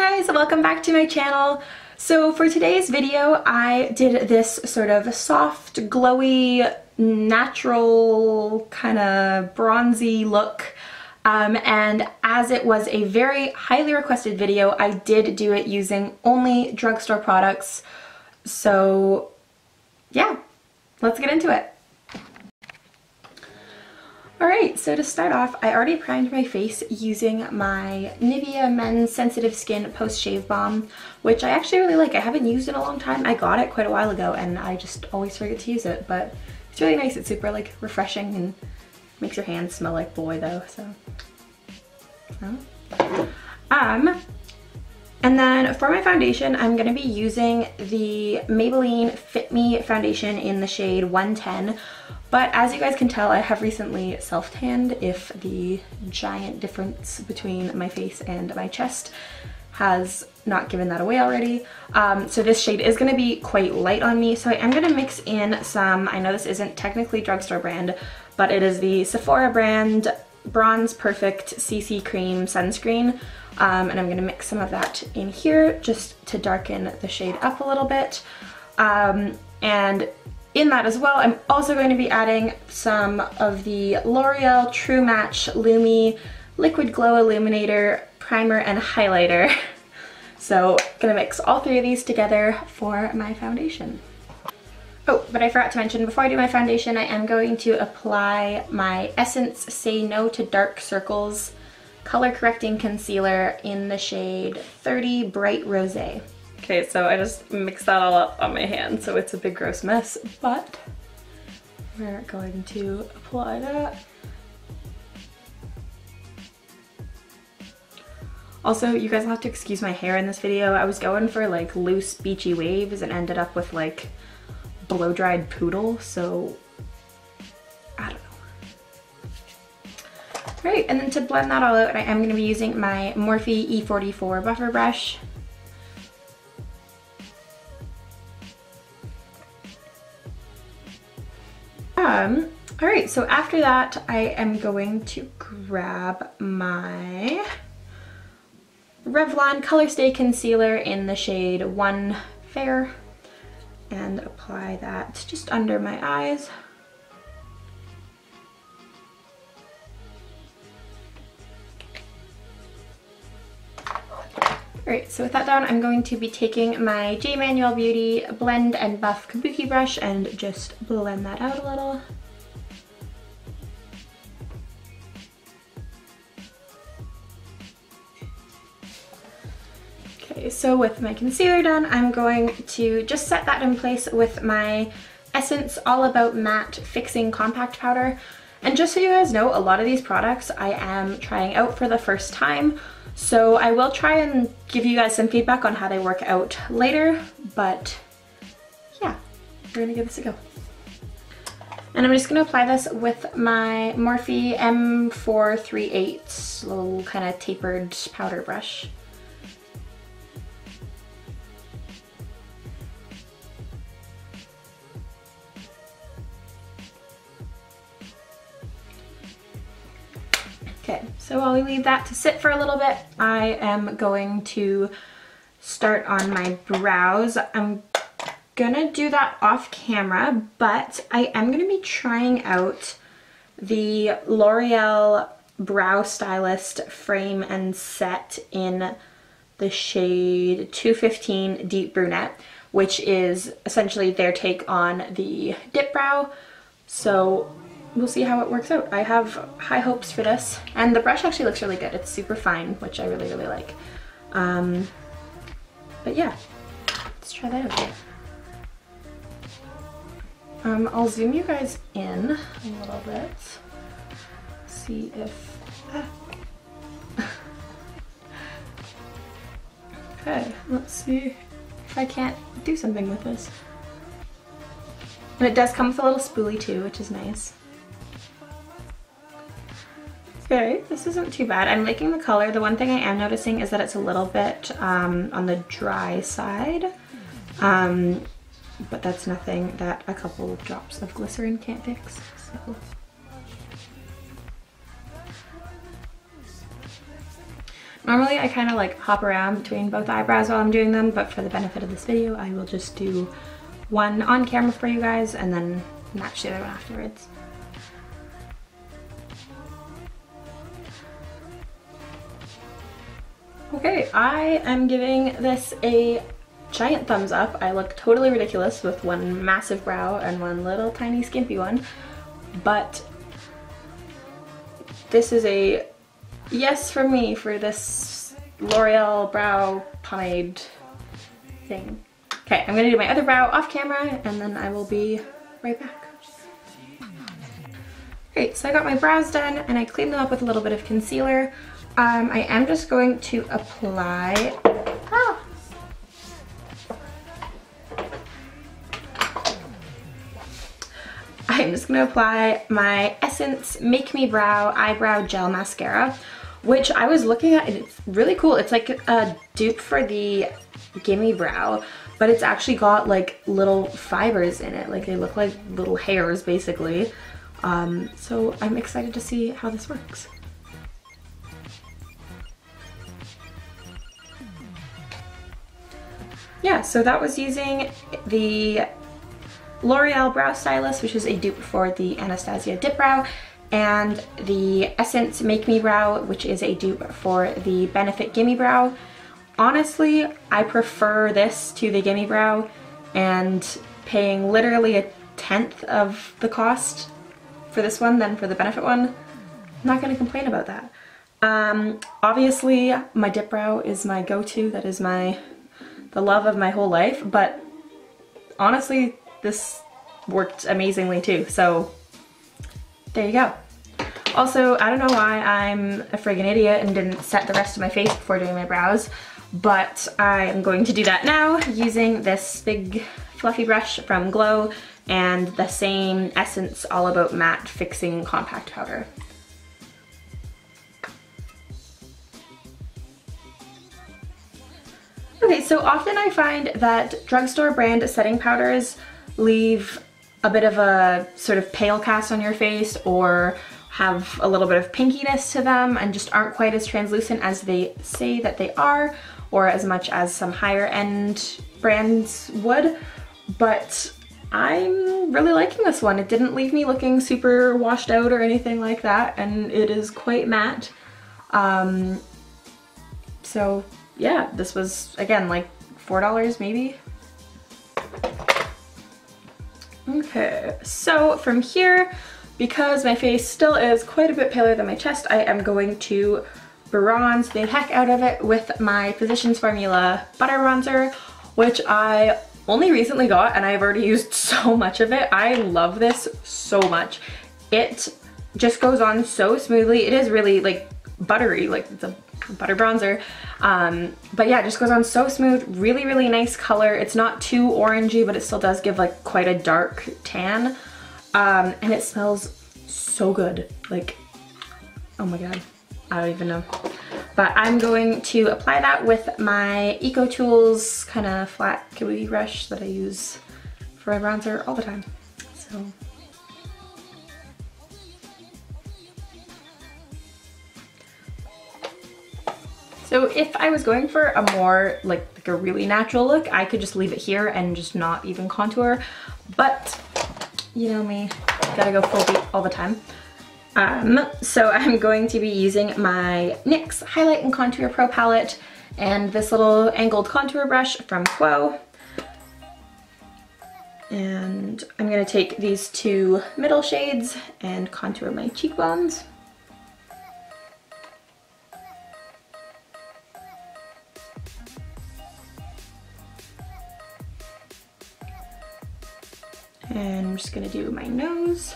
guys, welcome back to my channel. So for today's video, I did this sort of soft, glowy, natural, kind of bronzy look. And as it was a very highly requested video, I did do it using only drugstore products. So yeah, let's get into it. Alright, so to start off, I already primed my face using my Nivea Men's Sensitive Skin Post-Shave Balm, which I actually really like. I haven't used it in a long time. I got it quite a while ago and I just always forget to use it, but it's really nice. It's super like refreshing and makes your hands smell like boy though, so. And then for my foundation, I'm going to be using the Maybelline Fit Me foundation in the shade 110. But as you guys can tell, I have recently self-tanned, if the giant difference between my face and my chest has not given that away already. So this shade is going to be quite light on me, so I am going to mix in some, I know this isn't technically drugstore brand, but it is the Sephora brand Bronze Perfect CC Cream Sunscreen. And I'm going to mix some of that in here just to darken the shade up a little bit. And in that as well, I'm also going to be adding some of the L'Oreal True Match Lumi Liquid Glow Illuminator Primer and Highlighter. So I'm going to mix all three of these together for my foundation. Oh, but I forgot to mention, before I do my foundation, I am going to apply my Essence Say No to Dark Circles color correcting concealer in the shade 30 Bright Rosé. Okay, so I just mixed that all up on my hand, so it's a big gross mess, but we're going to apply that. Also, you guys will have to excuse my hair in this video. I was going for like loose beachy waves and ended up with like blow-dried poodle, so I don't know. Right, and then to blend that all out, I am going to be using my Morphe E44 buffer brush. Alright, so after that, I am going to grab my Revlon Color Stay Concealer in the shade 1 Fair and apply that just under my eyes. Alright, so with that done, I'm going to be taking my J. Manuel Beauty Blend and Buff Kabuki brush and just blend that out a little. Okay, so with my concealer done, I'm going to just set that in place with my Essence All About Matte Fixing Compact Powder. And just so you guys know, a lot of these products I am trying out for the first time. So I will try and give you guys some feedback on how they work out later, but yeah, we're gonna give this a go. And I'm just gonna apply this with my Morphe M438 little kind of tapered powder brush. Okay, so while we leave that to sit for a little bit, I am going to start on my brows. I'm gonna do that off camera, but I am gonna be trying out the L'Oreal Brow Stylist Frame and Set in the shade 215 Deep Brunette, which is essentially their take on the dip brow. So we'll see how it works out. I have high hopes for this. And the brush actually looks really good. It's super fine, which I really, really like. But yeah, let's try that out. I'll zoom you guys in a little bit. See if... Okay, let's see if I can't do something with this. And it does come with a little spoolie too, which is nice. Okay, this isn't too bad. I'm liking the color. The one thing I am noticing is that it's a little bit on the dry side, but that's nothing that a couple of drops of glycerin can't fix. So. Normally I kind of like hop around between both eyebrows while I'm doing them, but for the benefit of this video, I will just do one on camera for you guys and then match the other one afterwards. Okay, I am giving this a giant thumbs up. I look totally ridiculous with one massive brow and one little tiny skimpy one, but this is a yes from me for this L'Oreal brow pomade thing. Okay, I'm gonna do my other brow off camera and then I will be right back. Okay, so I got my brows done and I cleaned them up with a little bit of concealer. I am just going to apply, I'm just gonna apply my Essence Make Me Brow Eyebrow Gel Mascara, which I was looking at and it's really cool. It's like a dupe for the Gimme Brow, but it's actually got like little fibers in it. Like they look like little hairs basically. So I'm excited to see how this works. Yeah, so that was using the L'Oreal Brow Stylist, which is a dupe for the Anastasia Dip Brow, and the Essence Make Me Brow, which is a dupe for the Benefit Gimme Brow. Honestly, I prefer this to the Gimme Brow, and paying literally a tenth of the cost for this one than for the Benefit one, I'm not gonna complain about that. Obviously, my Dip Brow is my go-to. That is the love of my whole life, but honestly, this worked amazingly too, so there you go. Also, I don't know why I'm a friggin' idiot and didn't set the rest of my face before doing my brows, but I am going to do that now using this big fluffy brush from Glow and the same Essence All About Matte Fixing Compact Powder. Okay, so often I find that drugstore brand setting powders leave a bit of a sort of pale cast on your face or have a little bit of pinkiness to them and just aren't quite as translucent as they say that they are, or as much as some higher end brands would. But I'm really liking this one. It didn't leave me looking super washed out or anything like that, and it is quite matte. So yeah, this was, again, like $4 maybe. Okay, so from here, because my face still is quite a bit paler than my chest, I am going to bronze the heck out of it with my Physicians Formula Butter Bronzer, which I only recently got and I've already used so much of it. I love this so much. It just goes on so smoothly. It is really like buttery, like it's a butter bronzer. But yeah, it just goes on so smooth, really, really nice color. It's not too orangey, but it still does give like quite a dark tan. And it smells so good. Like, oh my God, I don't even know. But I'm going to apply that with my Eco Tools kind of flat kabuki brush that I use for my bronzer all the time. So if I was going for a more like a really natural look, I could just leave it here and just not even contour. But you know me, gotta go full beat all the time. So I'm going to be using my NYX Highlight and Contour Pro palette and this little angled contour brush from Quo. And I'm gonna take these two middle shades and contour my cheekbones. And I'm just gonna do my nose.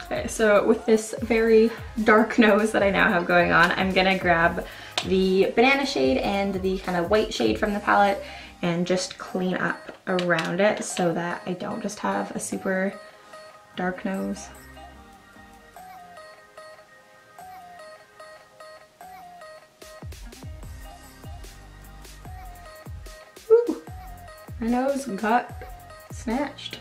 Okay, so with this very dark nose that I now have going on, I'm gonna grab the banana shade and the kind of white shade from the palette and just clean up around it so that I don't just have a super dark nose. My nose got snatched.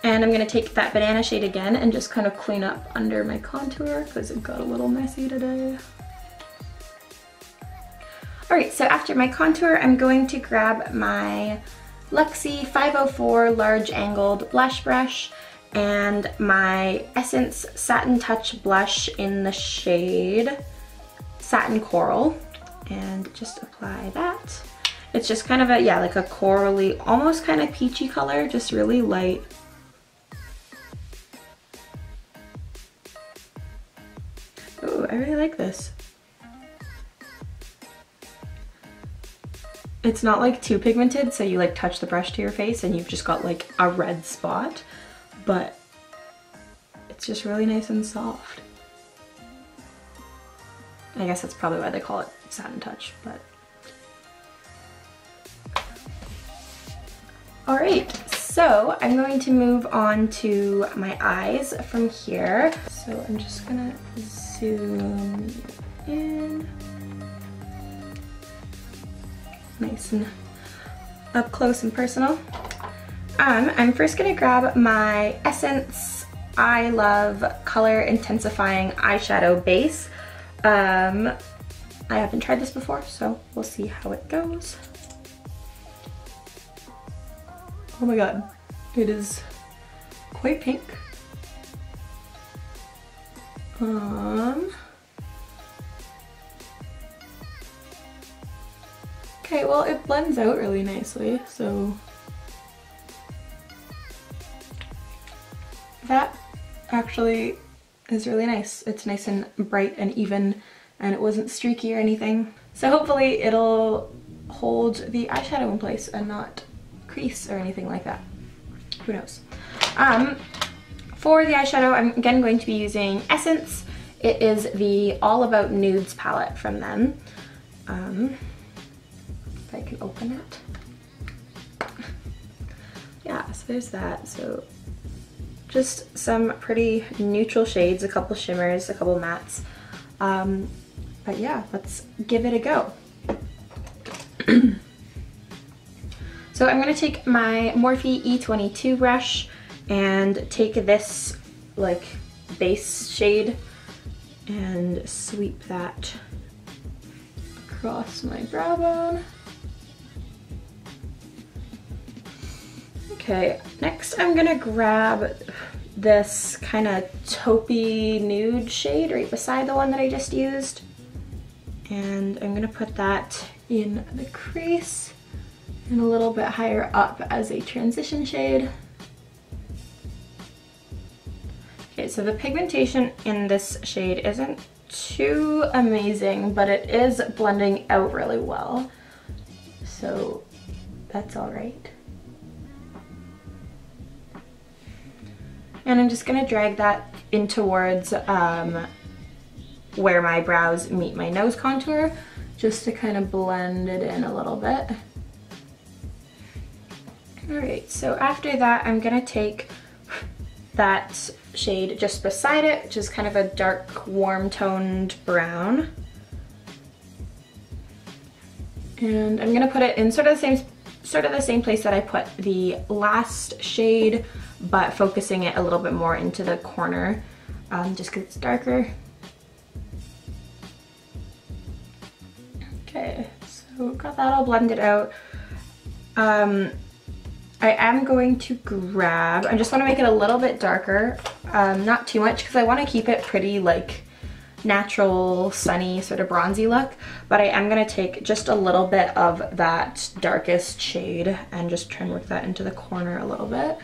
And I'm gonna take that banana shade again and just kind of clean up under my contour because it got a little messy today. All right, so after my contour, I'm going to grab my Luxie 504 large angled blush brush and my Essence Satin Touch blush in the shade Satin Coral, and just apply that. It's just kind of a, yeah, like a corally, almost kind of peachy color, just really light. Oh, I really like this. It's not like too pigmented, so you like touch the brush to your face and you've just got like a red spot, but it's just really nice and soft. I guess that's probably why they call it Satin Touch, but. All right, so I'm going to move on to my eyes from here. So I'm just gonna zoom in. Nice and up close and personal. I'm first gonna grab my Essence I Love Color Intensifying Eyeshadow Base. I haven't tried this before, so we'll see how it goes. Oh my god, it is quite pink. Okay, well, it blends out really nicely, so that actually is really nice. It's nice and bright and even, and it wasn't streaky or anything. So hopefully it'll hold the eyeshadow in place and not crease or anything like that. Who knows? For the eyeshadow, I'm again going to be using Essence. It is the All About Nudes palette from them. If I can open it. Yeah, so there's that. So just some pretty neutral shades, a couple shimmers, a couple mattes. But yeah, let's give it a go. So I'm gonna take my Morphe E22 brush and take this like base shade and sweep that across my brow bone. Okay, next I'm gonna grab this kind of taupey nude shade right beside the one that I just used. And I'm gonna put that in the crease and a little bit higher up as a transition shade. Okay, so the pigmentation in this shade isn't too amazing, but it is blending out really well. So that's all right. And I'm just gonna drag that in towards where my brows meet my nose contour, just to kind of blend it in a little bit. All right, so after that, I'm gonna take that shade just beside it, which is kind of a dark, warm toned brown. And I'm gonna put it in sort of the same place that I put the last shade, but focusing it a little bit more into the corner, just because it's darker. Okay, so got that all blended out. I am going to grab, I just want to make it a little bit darker, not too much because I want to keep it pretty like natural, sunny, sort of bronzy look, but I am going to take just a little bit of that darkest shade and just try and work that into the corner a little bit.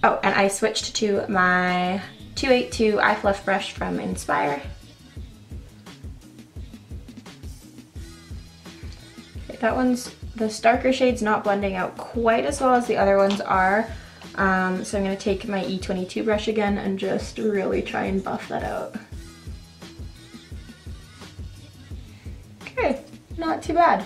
Oh, and I switched to my 282 Eye Fluff brush from Inspire. Okay, that one's, this darker shade's not blending out quite as well as the other ones are. So I'm gonna take my E22 brush again and just really try and buff that out. Okay, not too bad.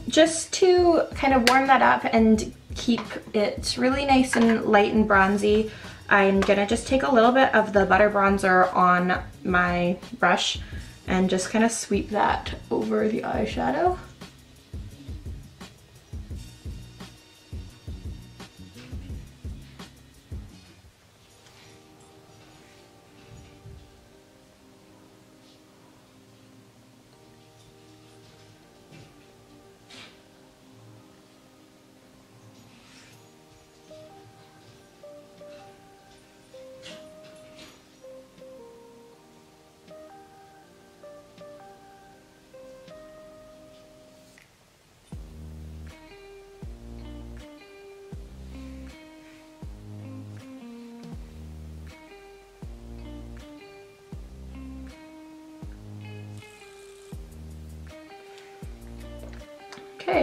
Just to kind of warm that up and keep it really nice and light and bronzy, I'm gonna just take a little bit of the Butter Bronzer on my brush and just kind of sweep that over the eyeshadow.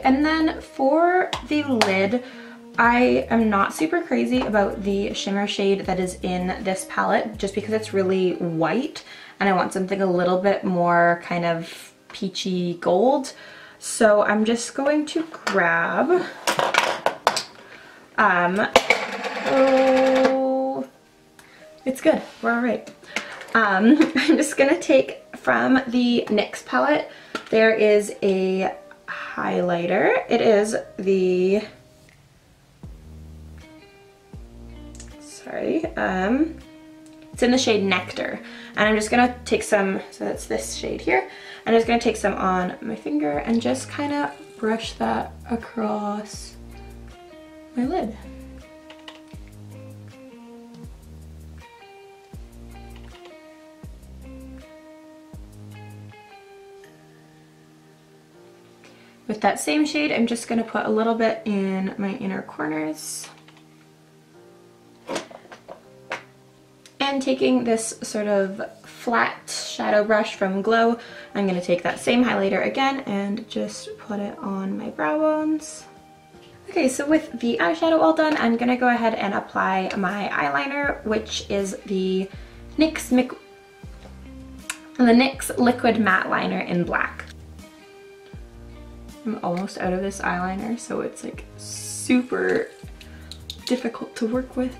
and then for the lid, I am not super crazy about the shimmer shade that is in this palette just because it's really white and I want something a little bit more kind of peachy gold. So I'm just going to grab, oh, it's good, we're all right. I'm just gonna take from the NYX palette, there is a highlighter. It is the, sorry, it's in the shade Nectar. And I'm just gonna take some, so that's this shade here. I'm just gonna take some on my finger and just kind of brush that across my lid. With that same shade, I'm just gonna put a little bit in my inner corners. And taking this sort of flat shadow brush from Glow, I'm gonna take that same highlighter again and just put it on my brow bones. Okay, so with the eyeshadow all done, I'm gonna go ahead and apply my eyeliner, which is the NYX Liquid Matte Liner in black. I'm almost out of this eyeliner, so it's like super difficult to work with.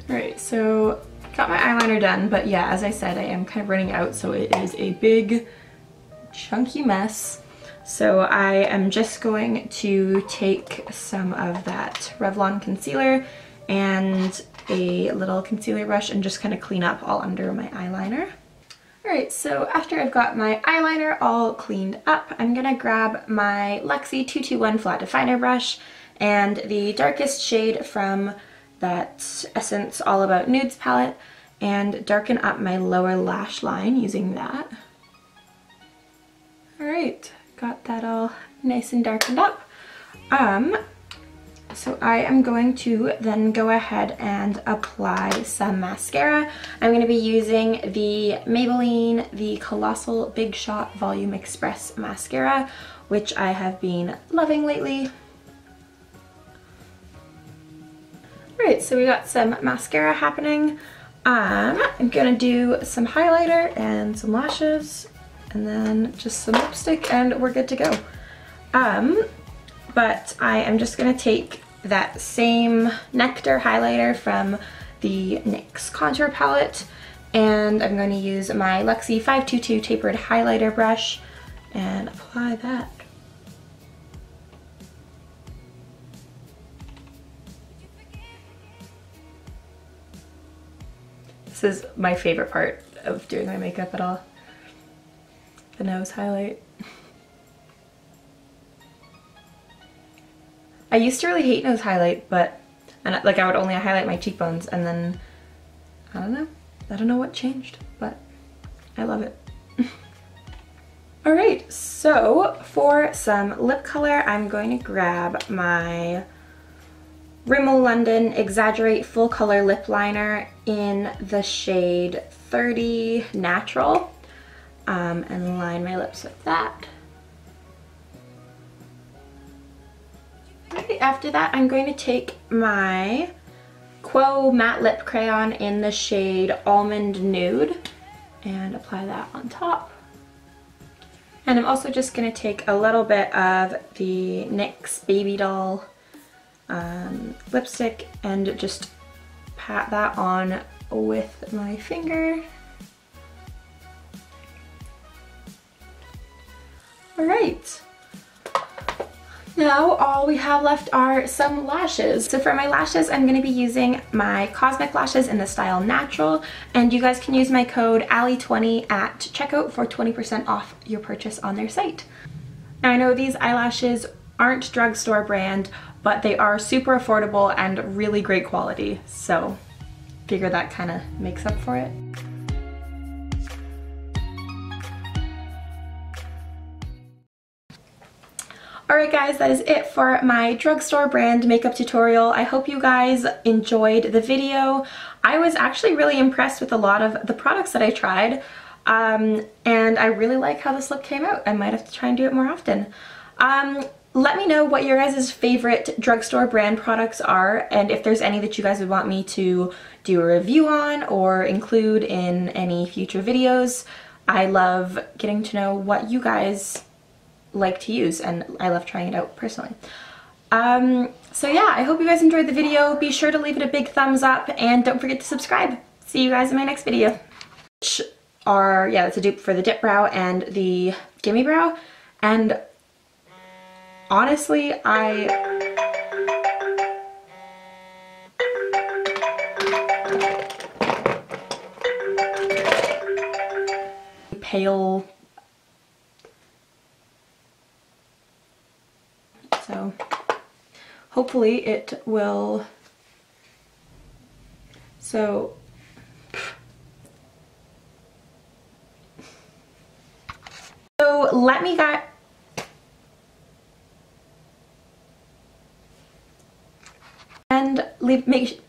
Alright, so got my eyeliner done, but yeah, as I said, I am kind of running out, so it is a big chunky mess. So I am just going to take some of that Revlon concealer and a little concealer brush and just kind of clean up all under my eyeliner. Alright, so after I've got my eyeliner all cleaned up, I'm gonna grab my Luxie 221 flat definer brush and the darkest shade from that Essence All About Nudes palette and darken up my lower lash line using that. Alright, got that all nice and darkened up. So I am going to then go ahead and apply some mascara. I'm going to be using the Maybelline, the Colossal Big Shot Volume Express mascara, which I have been loving lately. Alright, so we got some mascara happening. I'm going to do some highlighter and some lashes, and then just some lipstick, and we're good to go. But I am just going to take that same Nectar highlighter from the NYX contour palette, and I'm going to use my Luxie 522 tapered highlighter brush and apply that. This is my favorite part of doing my makeup at all. The nose highlight. I used to really hate nose highlight, but like I would only highlight my cheekbones, and then I don't know what changed, but I love it. Alright, so for some lip color, I'm going to grab my Rimmel London Exaggerate Full Color Lip Liner in the shade 30 Natural, and line my lips with that. Right, after that, I'm going to take my Quo Matte Lip Crayon in the shade Almond Nude and apply that on top. And I'm also just going to take a little bit of the NYX Baby Doll lipstick and just pat that on with my finger. Alright. Now all we have left are some lashes. So for my lashes, I'm going to be using my Cosmic lashes in the style Natural, and you guys can use my code ALLY20 at checkout for 20% off your purchase on their site. Now I know these eyelashes aren't drugstore brand, but they are super affordable and really great quality, so figure that kind of makes up for it. Alright guys, that is it for my drugstore brand makeup tutorial. I hope you guys enjoyed the video. I was actually really impressed with a lot of the products that I tried. And I really like how this look came out. I might have to try and do it more often. Let me know what your guys' favorite drugstore brand products are, and if there's any that you guys would want me to do a review on or include in any future videos. I love getting to know what you guys like to use, and I love trying it out personally. So yeah, I hope you guys enjoyed the video. Be sure to leave it a big thumbs up, and don't forget to subscribe. See you guys in my next video. Which are, yeah, that's a dupe for the Dip Brow and the Gimme Brow, and honestly, pale, so hopefully it will, so let me get, and leave, make